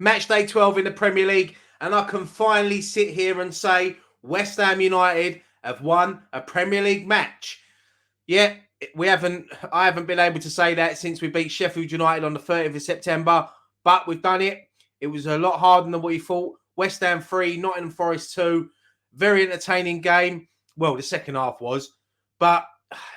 Match day 12 in the Premier League, and I can finally sit here and say West Ham United have won a Premier League match. Yeah, I haven't been able to say that since we beat Sheffield United on the 30th of September, but we've done it. It was a lot harder than we thought. West Ham 3, Nottingham Forest 2. Very entertaining game. Well, the second half was, but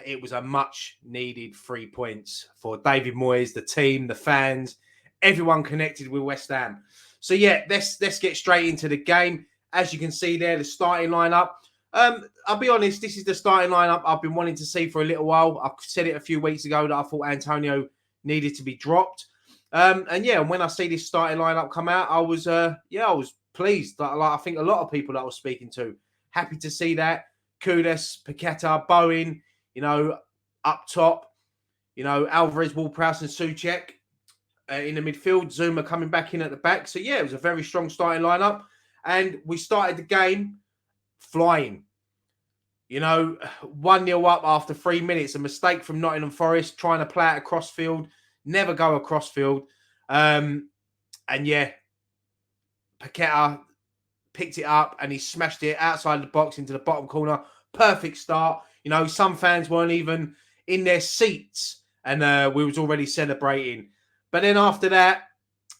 it was a much needed 3 points for David Moyes, the team, the fans, everyone connected with West Ham. So yeah, let's get straight into the game. As you can see there, the starting lineup. I'll be honest, this is the starting lineup I've been wanting to see for a little while. I said it a few weeks ago that I thought Antonio needed to be dropped. And yeah, when I see this starting lineup come out, I was pleased. Like I think a lot of people that I was speaking to, happy to see that. Kudus, Paqueta, Bowen, up top, Alvarez, Ward-Prowse and Soucek in the midfield. Zuma coming back in at the back. So yeah, it was a very strong starting lineup. And we started the game flying. 1-0 up after 3 minutes. A mistake from Nottingham Forest trying to play it across field. Never go across field. And yeah, Paqueta picked it up and he smashed it outside the box into the bottom corner. Perfect start. Some fans weren't even in their seats and we was already celebrating. But then after that,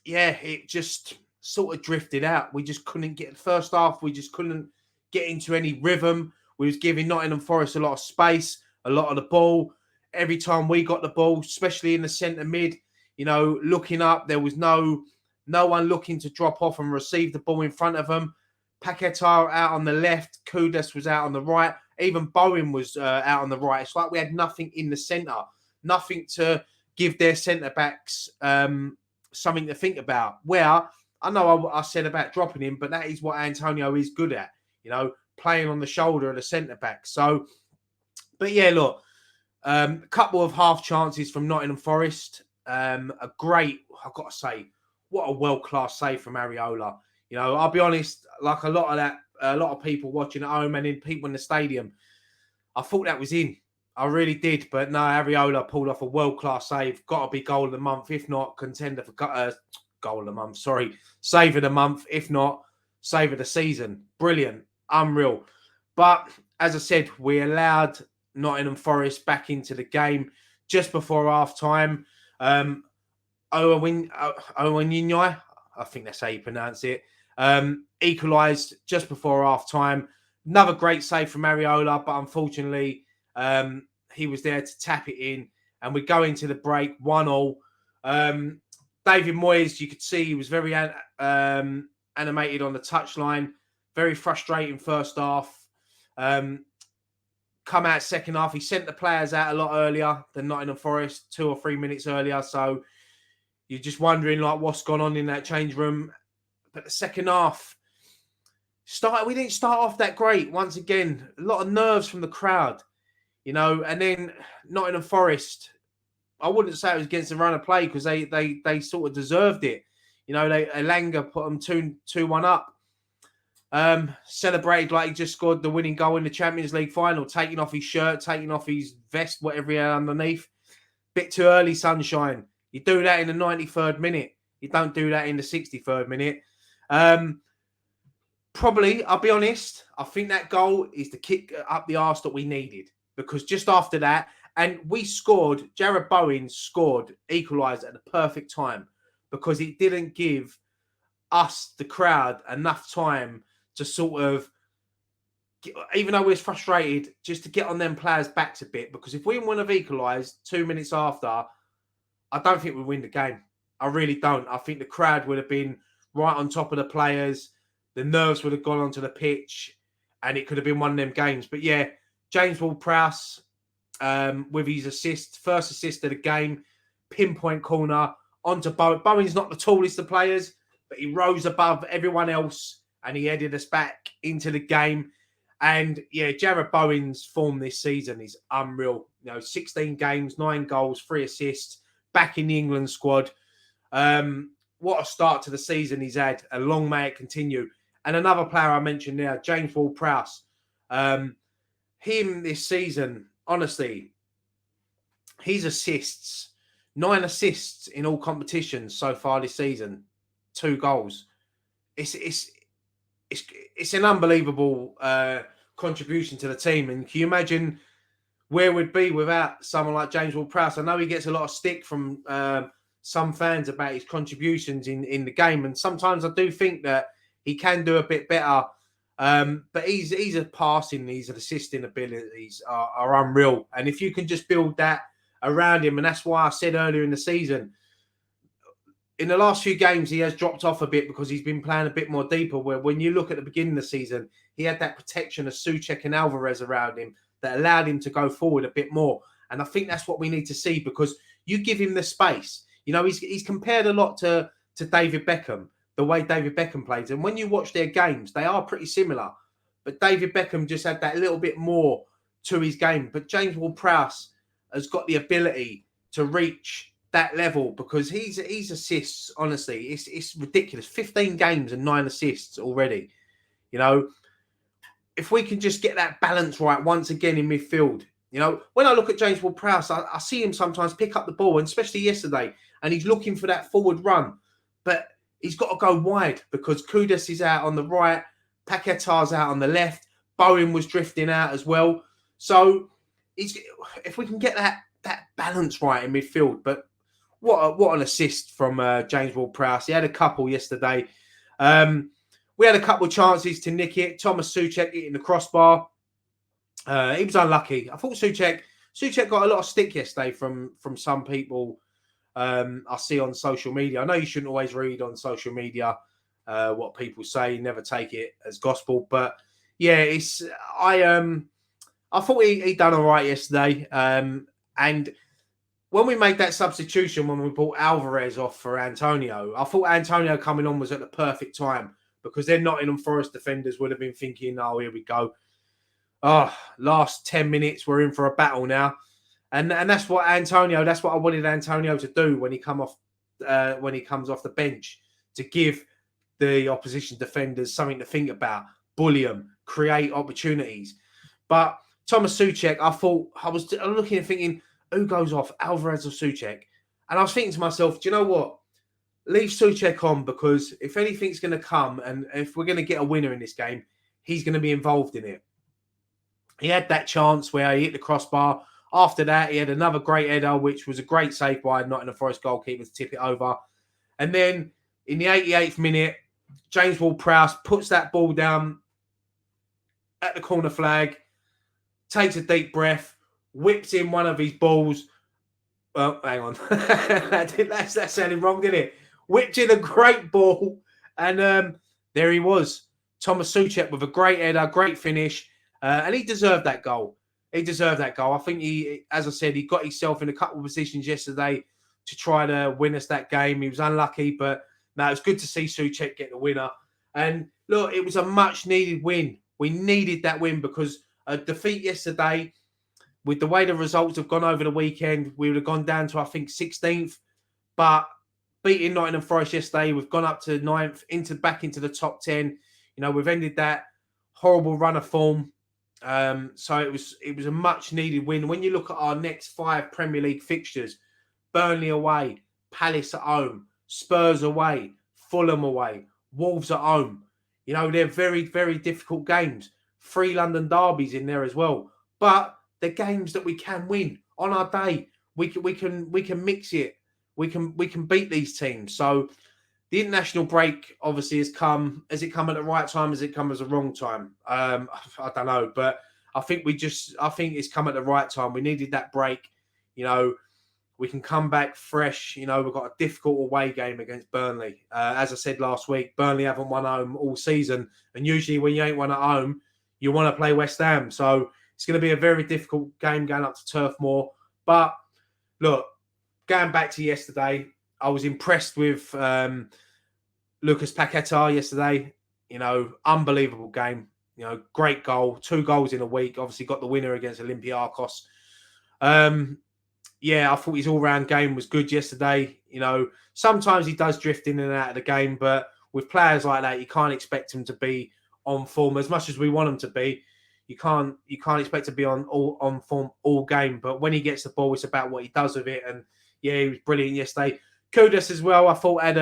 yeah, it just sort of drifted out. We just couldn't get the first half. We just couldn't get into any rhythm. We was giving Nottingham Forest a lot of space, a lot of the ball. Every time we got the ball, especially in the centre mid, looking up, there was no one looking to drop off and receive the ball in front of them. Paqueta out on the left, Kudus was out on the right, even Bowen was out on the right. It's like we had nothing in the centre, nothing to give their centre backs something to think about. Where I know I said about dropping him, but that is what Antonio is good at, playing on the shoulder of the centre back. So, but yeah, look, a couple of half chances from Nottingham Forest. I've got to say, what a world-class save from Areola. I'll be honest, like a lot of people watching at home and in people in the stadium, I thought that was in. I really did, but no, Areola pulled off a world-class save. Got to be goal of the month, if not contender for goal of the month. Sorry, save of the month, if not save of the season. Brilliant, unreal. But as I said, we allowed Nottingham Forest back into the game just before half-time. Owen, I think that's how you pronounce it, equalised just before half-time. Another great save from Areola, but unfortunately, he was there to tap it in, and we go into the break 1-1. David Moyes, you could see he was very animated on the touchline. Very frustrating first half. Come out second half, he sent the players out a lot earlier than Nottingham Forest, 2 or 3 minutes earlier. So you're just wondering like what's gone on in that change room. But the second half we didn't start off that great. Once again, a lot of nerves from the crowd, and then Nottingham Forest, I wouldn't say it was against the run of play because they sort of deserved it. Elanga put them 2-1 up. Celebrated like he just scored the winning goal in the Champions League final, taking off his shirt, taking off his vest, whatever he had underneath. Bit too early, sunshine. You do that in the 93rd minute. You don't do that in the 63rd minute. Probably, I'll be honest, I think that goal is the kick up the arse that we needed. Because just after that, and we scored, Jarrod Bowen scored, equalised at the perfect time. Because it didn't give us, the crowd, enough time to sort of, even though we're frustrated, just to get on them players' backs a bit. Because if we wouldn't have equalised 2 minutes after, I don't think we'd win the game. I really don't. I think the crowd would have been right on top of the players. The nerves would have gone onto the pitch and it could have been one of them games. But yeah, James Ward-Prowse with his first assist of the game, pinpoint corner onto Bowen. Bowen's not the tallest of players, but he rose above everyone else and he headed us back into the game. And yeah, Jarrod Bowen's form this season is unreal. 16 games, 9 goals, 3 assists, back in the England squad. What a start to the season he's had. And long may it continue. And another player I mentioned there, James Ward-Prowse. Him this season, honestly, his assists, 9 assists in all competitions so far this season. 2 goals. It's it's it's an unbelievable contribution to the team. And can you imagine where we'd be without someone like James Ward-Prowse? I know he gets a lot of stick from some fans about his contributions in the game, and sometimes I do think that he can do a bit better. But he's a passing, his assisting abilities are unreal. And if you can just build that around him, and that's why I said earlier in the season, in the last few games, he has dropped off a bit because he's been playing a bit more deeper. Where when you look at the beginning of the season, he had that protection of Soucek and Alvarez around him that allowed him to go forward a bit more. And I think that's what we need to see, because you give him the space. You know, he's compared a lot to David Beckham, the way David Beckham plays. And when you watch their games, they are pretty similar. But David Beckham just had that little bit more to his game. But James Ward-Prowse has got the ability to reach that level, because he's assists, honestly, it's ridiculous. 15 games and 9 assists already. You know, if we can just get that balance right once again in midfield. You know, when I look at James Ward-Prowse, I see him sometimes pick up the ball, and especially yesterday, and he's looking for that forward run. But he's got to go wide because Kudus is out on the right, Paqueta's out on the left, Bowen was drifting out as well. So if we can get that balance right in midfield. But what an assist from James Ward-Prowse. He had a couple yesterday. We had a couple of chances to nick it. Thomas Soucek hitting the crossbar. He was unlucky. I thought Soucek got a lot of stick yesterday from some people I see on social media. I know you shouldn't always read on social media what people say. Never take it as gospel. But yeah, I thought he done all right yesterday. And when we made that substitution, when we brought Alvarez off for Antonio, I thought Antonio coming on was at the perfect time, because then Nottingham Forest defenders would have been thinking, oh, here we go. Oh, last 10 minutes, we're in for a battle now. And that's what I wanted Antonio to do when he comes off the bench, to give the opposition defenders something to think about, bully them, create opportunities. But Thomas Soucek, I was looking and thinking, who goes off, Alvarez or Soucek? And I was thinking to myself, do you know what? Leave Soucek on, because if anything's going to come and if we're going to get a winner in this game, he's going to be involved in it. He had that chance where he hit the crossbar. After that, he had another great header, which was a great save by Nottingham Forest goalkeeper to tip it over. And then in the 88th minute, James Ward-Prowse puts that ball down at the corner flag, takes a deep breath, whips in one of his balls. Well, hang on. that sounded wrong, didn't it? Whipped in a great ball. And there he was. Thomas Soucek with a great header, great finish. And he deserved that goal. I think he, as I said, he got himself in a couple of positions yesterday to try to win us that game. He was unlucky, but no, it's good to see Soucek get the winner. And look, it was a much-needed win. We needed that win, because a defeat yesterday, with the way the results have gone over the weekend, we would have gone down to, I think, 16th. But beating Nottingham Forest yesterday, we've gone up to 9th, back into the top 10. You know, we've ended that horrible run of form. So it was a much needed win. When you look at our next 5 Premier League fixtures, Burnley away, Palace at home, Spurs away, Fulham away, Wolves at home. You know, they're very, very difficult games. 3 London derbies in there as well. But they're games that we can win on our day. We can mix it. We can beat these teams. So the international break obviously has come. Has it come at the right time? Has it come at the wrong time? I don't know, but I think it's come at the right time. We needed that break. You know, we can come back fresh. You know, we've got a difficult away game against Burnley. As I said last week, Burnley haven't won at home all season, and usually when you ain't won at home, you want to play West Ham. So it's going to be a very difficult game going up to Turf Moor. But look, going back to yesterday, I was impressed with Lucas Paqueta yesterday. You know, unbelievable game. You know, great goal. 2 goals in a week. Obviously got the winner against Olympiacos. Yeah, I thought his all-round game was good yesterday. You know, sometimes he does drift in and out of the game, but with players like that, you can't expect him to be on form as much as we want him to be. You can't expect to be on form all game. But when he gets the ball, it's about what he does with it. And yeah, he was brilliant yesterday. Kudus as well, I thought had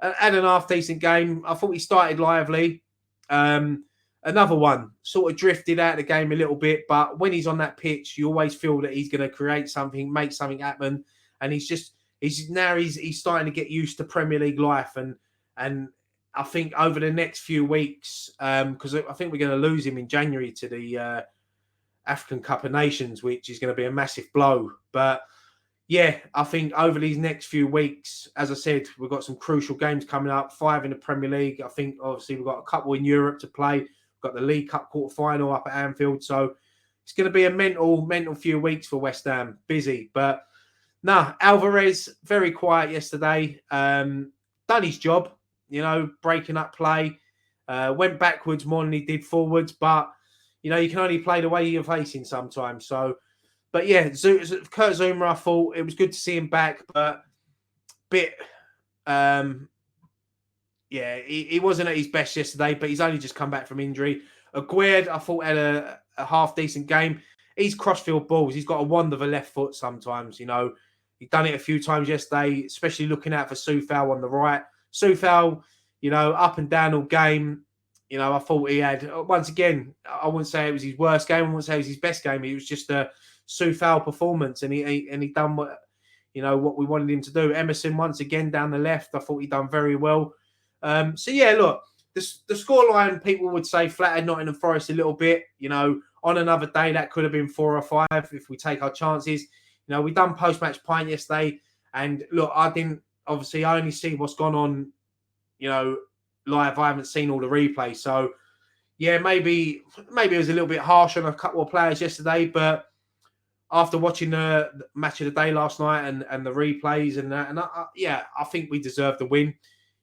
Had an half-decent game. I thought he started lively. Another one sort of drifted out of the game a little bit, but when he's on that pitch, you always feel that he's going to create something, make something happen. And he's starting to get used to Premier League life, and I think over the next few weeks, because I think we're going to lose him in January to the African Cup of Nations, which is going to be a massive blow. But yeah, I think over these next few weeks, as I said, we've got some crucial games coming up, 5 in the Premier League. I think obviously we've got a couple in Europe to play. We've got the League Cup quarter-final up at Anfield. So it's going to be a mental few weeks for West Ham. Busy. But Alvarez, very quiet yesterday. Done his job, breaking up play. Went backwards more than he did forwards. But, you can only play the way you're facing sometimes. So, but yeah, Kurt Zuma, I thought it was good to see him back, but he wasn't at his best yesterday, but he's only just come back from injury. Aguerd, I thought, had a half-decent game. He's crossfield balls. He's got a wand of a left foot sometimes, He's done it a few times yesterday, especially looking out for Soucek on the right. Soucek, up and down all game. I thought he had, once again, I wouldn't say it was his worst game. I wouldn't say it was his best game. It was just a Soucek performance, and he done what we wanted him to do. Emerson once again down the left. I thought he done very well. So yeah, look, the scoreline, people would say flattered Nottingham Forest a little bit. On another day that could have been 4 or 5 if we take our chances. We done post-match pint yesterday, and look, I only see what's gone on, live. I haven't seen all the replays, so yeah, maybe it was a little bit harsh on a couple of players yesterday, but after watching the match of the day last night and the replays and that, and I think we deserved the win,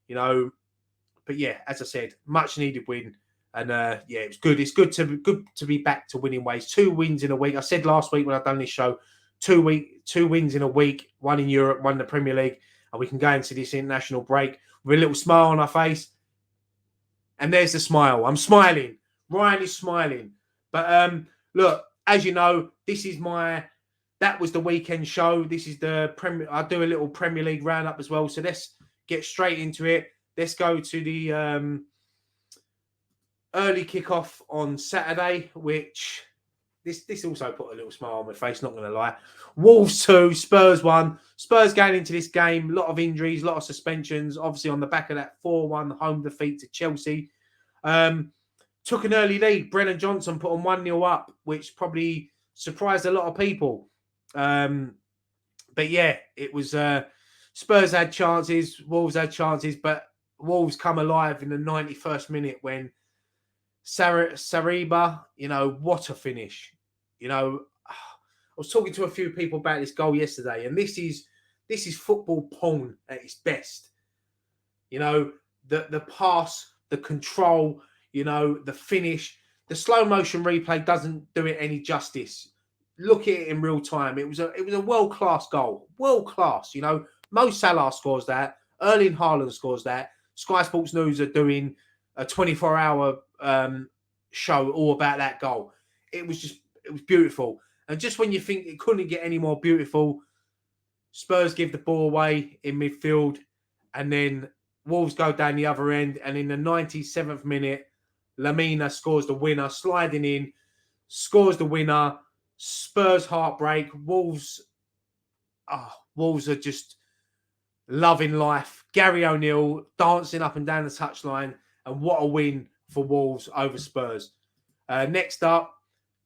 But yeah, as I said, much needed win, and it was good. It's good to be back to winning ways. 2 wins in a week. I said last week when I done this show, 2 wins in a week, 1 in Europe, 1 in the Premier League, and we can go into this international break with a little smile on our face. And there's the smile. I'm smiling. Ryan is smiling. But look, as you know, that was the weekend show. This is the Premier. I do a little Premier League roundup as well. So let's get straight into it. Let's go to the early kickoff on Saturday, which this also put a little smile on my face, not going to lie. Wolves 2, Spurs 1. Spurs going into this game, a lot of injuries, a lot of suspensions, obviously on the back of that 4-1 home defeat to Chelsea. Took an early lead. Brennan Johnson put them 1-0 up, which probably surprised a lot of people. But yeah, it was Spurs had chances, Wolves had chances, but Wolves come alive in the 91st minute when Sariba, what a finish. I was talking to a few people about this goal yesterday, and this is football porn at its best. The pass, the control, the finish. The slow motion replay doesn't do it any justice. Look at it in real time. It was a world-class goal. World-class, Mo Salah scores that. Erling Haaland scores that. Sky Sports News are doing a 24-hour show all about that goal. It was beautiful. And just when you think it couldn't get any more beautiful, Spurs give the ball away in midfield, and then Wolves go down the other end. And in the 97th minute, Lamina scores the winner, sliding in, scores the winner. Spurs heartbreak. Wolves are just loving life. Gary O'Neill dancing up and down the touchline, and what a win for Wolves over Spurs. Next up,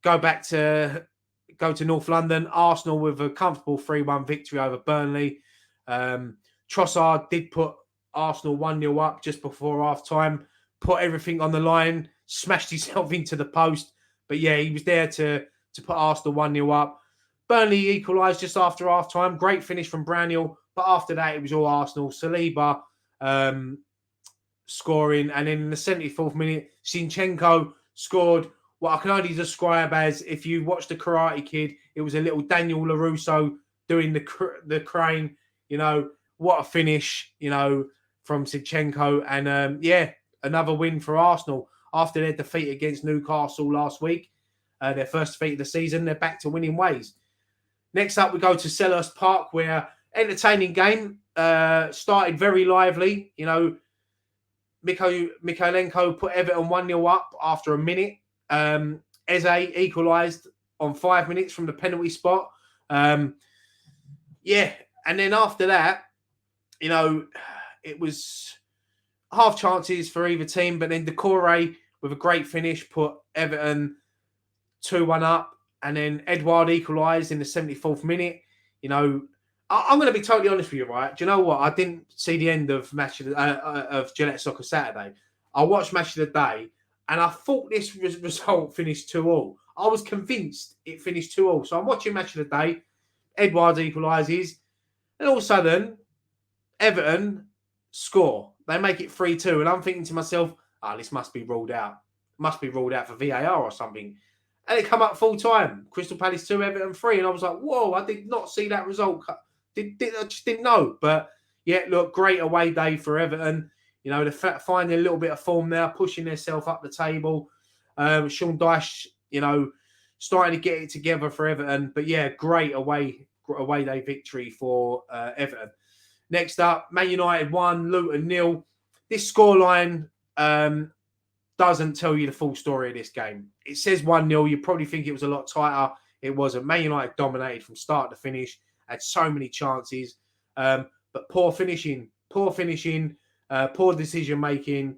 go to North London. Arsenal with a comfortable 3-1 victory over Burnley. Trossard did put Arsenal 1-0 up just before half-time, put everything on the line, smashed himself into the post. But yeah, he was there to put Arsenal 1-0 up. Burnley equalised just after half-time. Great finish from Brownhill. But after that, it was all Arsenal. Saliba scoring. And then in the 74th minute, Zinchenko scored what I can only describe as, if you watched The Karate Kid, it was a little Daniel LaRusso doing the crane. What a finish, from Zinchenko. And another win for Arsenal. After their defeat against Newcastle last week, their first defeat of the season, they're back to winning ways. Next up, we go to Selhurst Park, where entertaining game. started very lively. You know, Mikhalenko put Everton 1-0 up after a minute. Eze equalised on 5 minutes from the penalty spot. Yeah, and then after that, you know, it was half chances for either team, but then Decore with a great finish put Everton 2-1 up, and then Edouard equalised in the 74th minute. You know, I'm going to be totally honest with you, right? Do you know what? I didn't see the end of of Gillette Soccer Saturday. I watched Match of the Day, and I thought this result finished 2-2. I was convinced it finished 2-2. So I'm watching Match of the Day. Edouard equalises, and all of a sudden, Everton score. They make it 3-2, and I'm thinking to myself, this must be ruled out. Must be ruled out for VAR or something. And it come up full time. Crystal Palace 2, Everton 3. And I was like, whoa, I did not see that result. I just didn't know. But yeah, look, great away day for Everton. You know, they're finding a little bit of form now, pushing themselves up the table. Sean Dyche, you know, starting to get it together for Everton. But yeah, great away day victory for Everton. Next up, Man United 1, Luton 0. This scoreline doesn't tell you the full story of this game. It says 1-0. You probably think it was a lot tighter. It wasn't. Man United dominated from start to finish, had so many chances. But poor finishing, poor decision making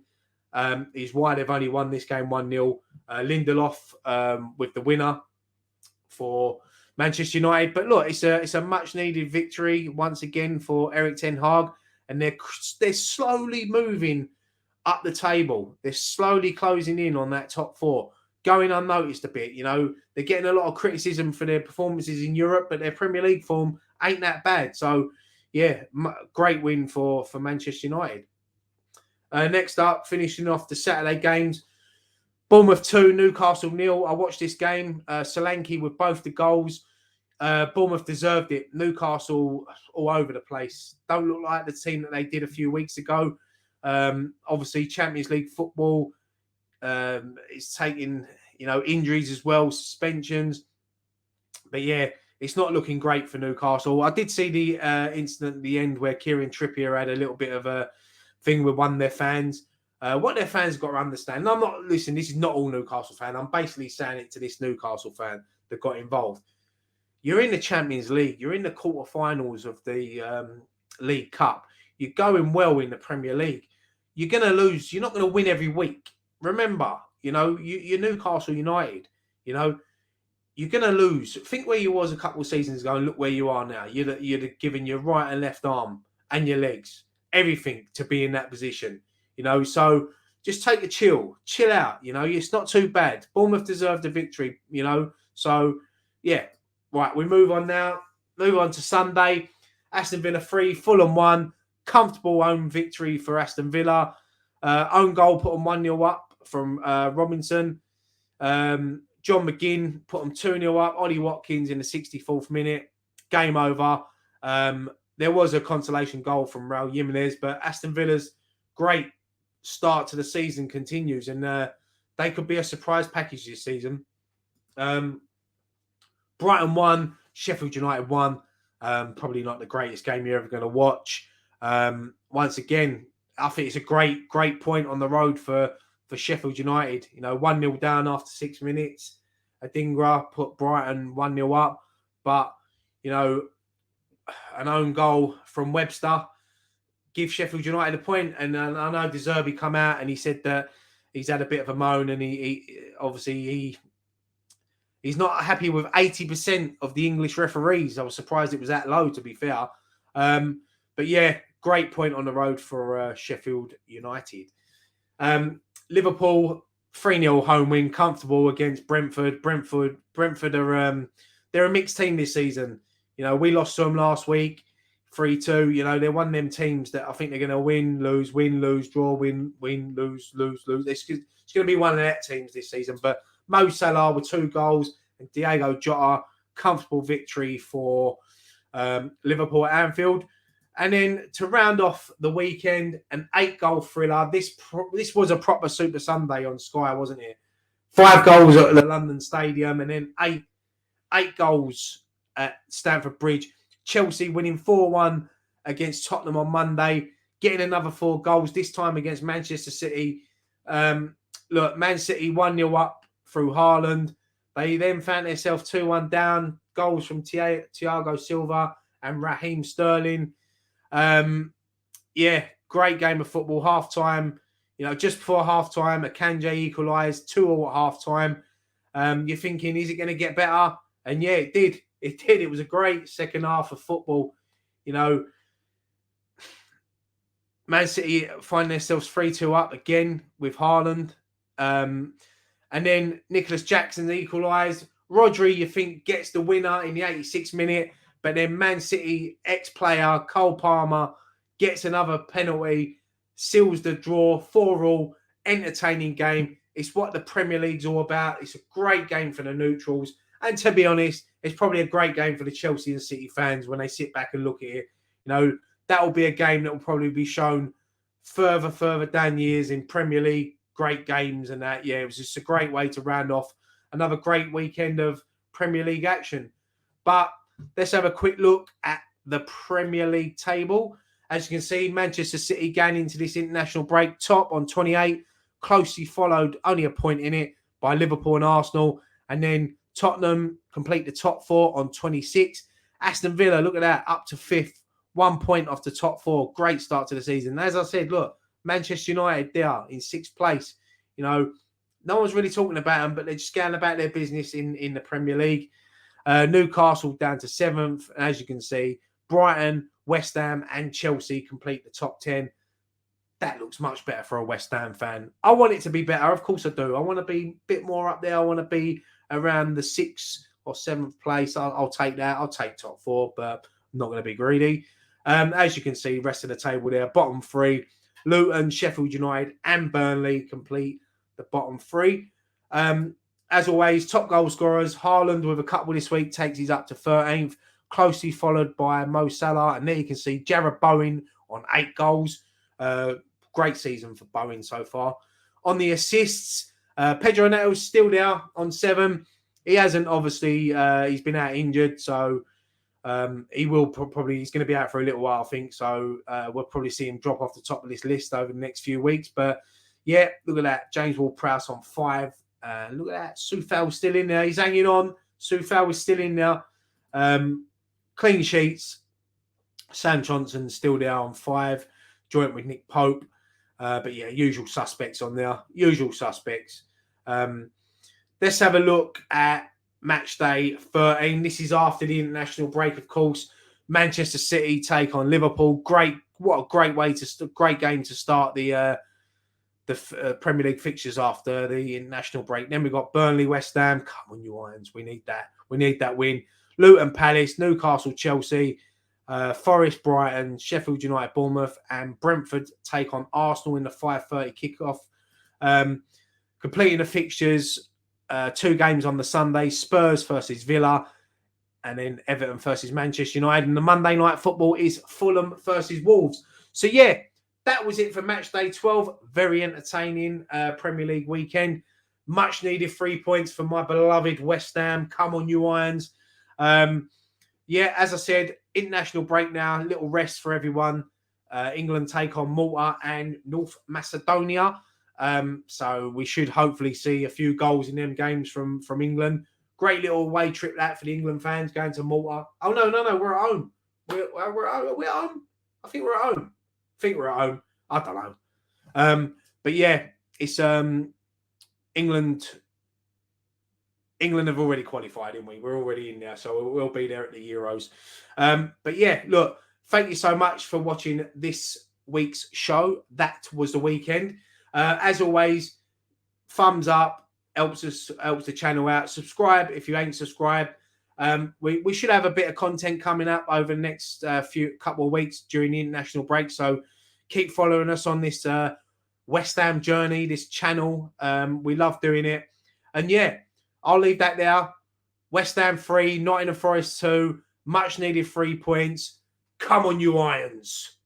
is why they've only won this game 1-0. Lindelof with the winner for Manchester United. But look, it's a much needed victory once again for Erik ten Hag, and they're slowly moving up the table. They're slowly closing in on that top four, going unnoticed a bit. You know, they're getting a lot of criticism for their performances in Europe, but their Premier League form ain't that bad. So, yeah, great win for Manchester United. Next up, finishing off the Saturday games, Bournemouth 2, Newcastle 0. I watched this game. Solanke with both the goals. Bournemouth deserved it. Newcastle all over the place. Don't look like the team that they did a few weeks ago. Obviously, Champions League football is taking, you know, injuries as well, suspensions. But yeah, it's not looking great for Newcastle. I did see the incident at the end where Kieran Trippier had a little bit of a thing with one of their fans. What their fans got to understand, and I'm not, listen, this is not all Newcastle fan. I'm basically saying it to this Newcastle fan that got involved. You're in the Champions League. You're in the quarterfinals of the League Cup. You're going well in the Premier League. You're going to lose. You're not going to win every week. Remember, you know, you're Newcastle United. You know, you're going to lose. Think where you was a couple of seasons ago and look where you are now. You'd have given your right and left arm and your legs, everything to be in that position. You know, so just take a chill out. You know, it's not too bad. Bournemouth deserved a victory, you know. So, yeah. Right, we move on now. Move on to Sunday. Aston Villa 3, Fulham 1. Comfortable home victory for Aston Villa. Own goal put them 1-0 up from Robinson. John McGinn put them 2-0 up. Ollie Watkins in the 64th minute. Game over. There was a consolation goal from Raul Jimenez, but Aston Villa's great start to the season continues, and they could be a surprise package this season. Brighton 1, Sheffield United 1. Probably not the greatest game you're ever going to watch. Once again, I think it's a great point on the road for Sheffield United. You know, 1-0 down after 6 minutes. Adingra put Brighton 1-0 up. But, you know, an own goal from Webster gives Sheffield United a point. And I know De Zerbi come out and he said that he's had a bit of a moan, and he's not happy with 80% of the English referees. I was surprised it was that low, to be fair. But yeah, great point on the road for Sheffield United. Liverpool 3-0 home win, comfortable against Brentford. Brentford are they're a mixed team this season. You know, we lost to them last week, 3-2. You know, they're one of them teams that I think they're going to win, lose, draw, win, lose. It's going to be one of their teams this season. But Mo Salah with 2 goals and Diego Jota, comfortable victory for Liverpool at Anfield. And then to round off the weekend, an 8-goal thriller. This was a proper Super Sunday on Sky, wasn't it? 5 goals at the London Stadium, and then eight goals at Stamford Bridge. Chelsea winning 4-1 against Tottenham on Monday, getting another 4 goals, this time against Manchester City. Look, Man City 1-0 up through Haaland. They then found themselves 2-1 down. Goals from Thiago Silva and Raheem Sterling. Yeah, great game of football. Half-time, just before half-time, Akanji equalised, 2-2 at half-time. You're thinking, is it going to get better? And yeah, it did. It did. It was a great second half of football. Man City find themselves 3-2 up again with Haaland. And then Nicholas Jackson equalised. Rodri, you think, gets the winner in the 86th minute. But then Man City ex-player Cole Palmer gets another penalty, seals the draw, 4-4, entertaining game. It's what the Premier League's all about. It's a great game for the neutrals. And to be honest, it's probably a great game for the Chelsea and City fans when they sit back and look at it. That will be a game that will probably be shown further down years in Premier League, great games and that. Yeah, it was just a great way to round off another great weekend of Premier League action. But let's have a quick look at the Premier League table. As you can see, Manchester City going into this international break top on 28, closely followed, only a point in it, by Liverpool and Arsenal. And then Tottenham complete the top 4 on 26. Aston Villa, look at that, up to 5th, 1 point off the top 4. Great start to the season. As I said, look, Manchester United, they are in 6th place. No one's really talking about them, but they're just going about their business in the Premier League. Newcastle down to 7th. As you can see, Brighton, West Ham and Chelsea complete the top 10. That looks much better for a West Ham fan. I want it to be better. Of course I do. I want to be a bit more up there. I want to be around the 6th or 7th place. I'll take that. I'll take top 4, but I'm not going to be greedy. As you can see, rest of the table there, bottom 3, Luton, Sheffield United and Burnley complete the bottom 3. As always, top goal scorers, Haaland with a couple this week takes his up to 13th, closely followed by Mo Salah. And there you can see Jared Bowen on 8 goals. Great season for Bowen so far. On the assists, Pedro Neto's still there on 7. He hasn't, obviously, he's been out injured, so he will probably, he's going to be out for a little while, I think. So we'll probably see him drop off the top of this list over the next few weeks. But yeah, look at that. James Ward-Prowse on 5. Look at that. Soufal's still in there. He's hanging on. Soufal is still in there. Clean sheets. Sam Johnson's still there on 5. Joint with Nick Pope. But yeah, usual suspects on there. Usual suspects. Let's have a look at match day 13. This is after the international break, of course. Manchester City take on Liverpool. What a great game to start the Premier League fixtures after the international break. Then we've got Burnley, West Ham. Come on, you Irons. We need that. We need that win. Luton, Palace, Newcastle, Chelsea, Forest, Brighton, Sheffield United, Bournemouth, and Brentford take on Arsenal in the 5:30 kickoff. Completing the fixtures, 2 games on the Sunday, Spurs versus Villa, and then Everton versus Manchester United. And the Monday night football is Fulham versus Wolves. So yeah, that was it for match day 12. Very entertaining Premier League weekend. Much needed 3 points for my beloved West Ham. Come on, you Irons. Yeah, as I said, international break now. Little rest for everyone. England take on Malta and North Macedonia. So we should hopefully see a few goals in them games from England. Great little away trip that for the England fans going to Malta. Oh, no, we're at home. We're at home. I think we're at home. I don't know. But yeah, it's England. England have already qualified, didn't we? We're already in there, so we'll be there at the Euros. But yeah, look, thank you so much for watching this week's show. That was the weekend. As always, thumbs up helps the channel out. Subscribe if you ain't subscribed. We should have a bit of content coming up over the next couple of weeks during the international break. So keep following us on this West Ham journey, this channel. We love doing it. And yeah, I'll leave that there. West Ham 3, Nottingham Forest 2. Much needed 3 points. Come on, you Irons.